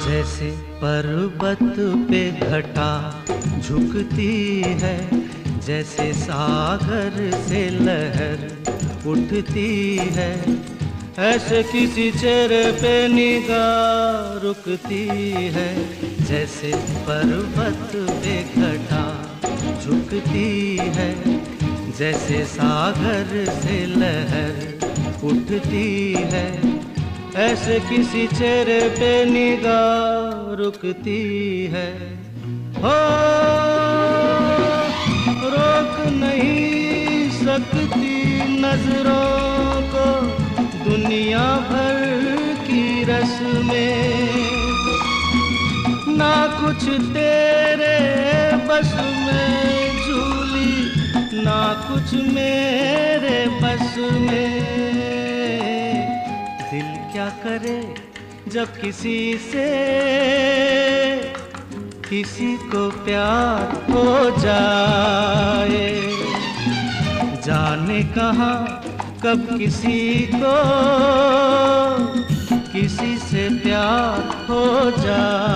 जैसे पर्वत पे घटा झुकती है, जैसे सागर से लहर उठती है, ऐसे किसी चेहरे पे निगाह रुकती है। जैसे पर्वत पे घटा झुकती है, जैसे सागर से लहर उठती है, ऐसे किसी चेहरे पे निगाह रुकती है। हो रोक नहीं सकती नजरों को दुनिया भर की रस्में, ना कुछ तेरे बस में झूली, ना कुछ मेरे बस में। दिल क्या करे जब किसी से किसी को प्यार हो जाए, जाने कहाँ कब किसी को किसी से प्यार हो जाए।